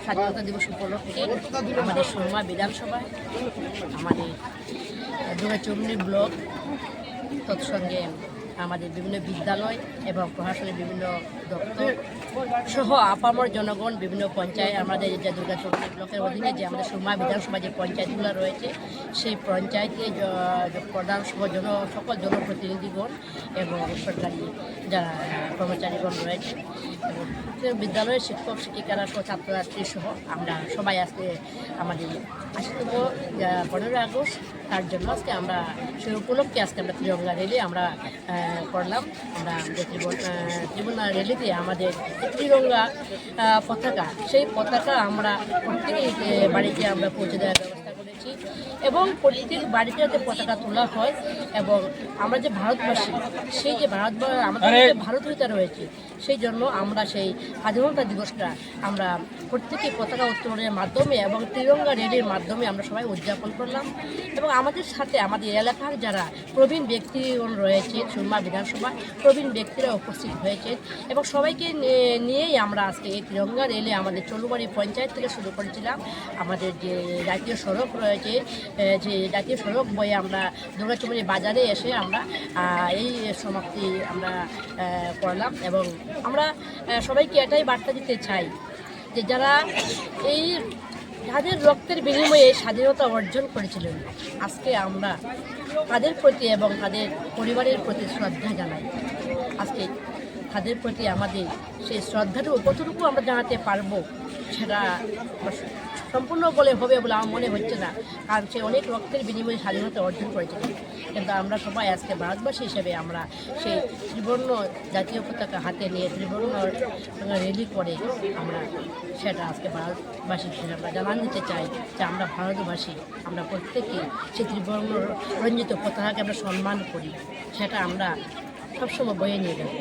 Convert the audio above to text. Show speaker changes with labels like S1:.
S1: স্বাধীনতা দিবস উপলক্ষে আমাদের সুরমা বিধানসভায় আমাদের দুর্গাচৌমুহনী ব্লক তৎসঙ্গে আমাদের বিভিন্ন বিদ্যালয় এবং প্রশাসনের বিভিন্ন দপ্তর সহ আপামর জনগণ বিভিন্ন পঞ্চায়েত আমাদের যে দুর্গাচৌমুহনী ব্লকের অধীনে যে আমাদের সুরমা বিধানসভা যে পঞ্চায়েতগুলো রয়েছে সেই পঞ্চায়েতে প্রধান সহ সকল জনপ্রতিনিধিগণ এবং সরকারি যারা কর্মচারীগণ রয়েছে এবং বিদ্যালয়ের শিক্ষক শিক্ষিকারা সহ ছাত্রছাত্রী সহ আমরা সবাই আজকে আমাদের ৮০তম 15 আগস্ট তার জন্য আজকে আমরা সেই উপলক্ষে আজকে আমরা তিরঙ্গা র্যালি আমরা করলাম। আমরা ত্রিবর্ণ র্যালিতে আমাদের তিরঙ্গা পতাকা সেই পতাকা আমরা প্রত্যেক বাড়িতে আমরা পৌঁছে দেওয়ার ব্যবস্থা করেছি এবং প্রত্যেক বাড়িতে পতাকা তোলা হয় এবং আমরা যে ভারতবাসী সেই যে আমাদের যে ভারতীয়তা রয়েছে সেই জন্য আমরা সেই স্বাধীনতা দিবসটা আমরা প্রত্যেকে পতাকা উত্তোলনের মাধ্যমে এবং তিরঙ্গা র্যালির মাধ্যমে আমরা সবাই উদযাপন করলাম এবং আমাদের সাথে আমাদের এলাকার যারা প্রবীণ ব্যক্তিগণ রয়েছে সুরমা বিধানসভা প্রবীণ ব্যক্তিরা উপস্থিত হয়েছে এবং সবাইকে নিয়েই আমরা আজকে এই তিরঙ্গা র্যালি আমাদের চলুবাড়ি পঞ্চায়েত থেকে শুরু করেছিলাম। আমাদের যে জাতীয় সড়ক রয়েছে যে জাতীয় সড়ক বয়ে আমরা দুর্গাচৌমুহনী বাজারে এসে আমরা এই সমাপ্তি আমরা করলাম এবং আমরা সবাইকে এটাই বার্তা দিতে চাই যে যারা এই যাদের রক্তের বিনিময়ে স্বাধীনতা অর্জন করেছিলেন আজকে আমরা তাদের প্রতি এবং তাদের পরিবারের প্রতি শ্রদ্ধা জানাই। আজকে তাদের প্রতি আমাদের সেই শ্রদ্ধাটুকু কতটুকু আমরা জানাতে পারবো সেটা সম্পূর্ণ বলে হবে বলে আমার মনে হচ্ছে না, কারণ সে অনেক রক্তের বিনিময়ে স্বাধীনতা অর্জন করেছিল। কিন্তু আমরা সবাই আজকে ভারতবাসী হিসেবে আমরা সেই ত্রিবর্ণ জাতীয় পতাকা হাতে নিয়ে ত্রিবর্ণ র্যালি করে আমরা সেটা আজকে ভারতবাসী হিসেবে আমরা জানান দিতে চাই যে আমরা ভারতবাসী, আমরা প্রত্যেকে সেই ত্রিবর্ণ রঞ্জিত পতাকাকে আমরা সম্মান করি, সেটা আমরা সবসময় বয়ে নিয়ে যাব।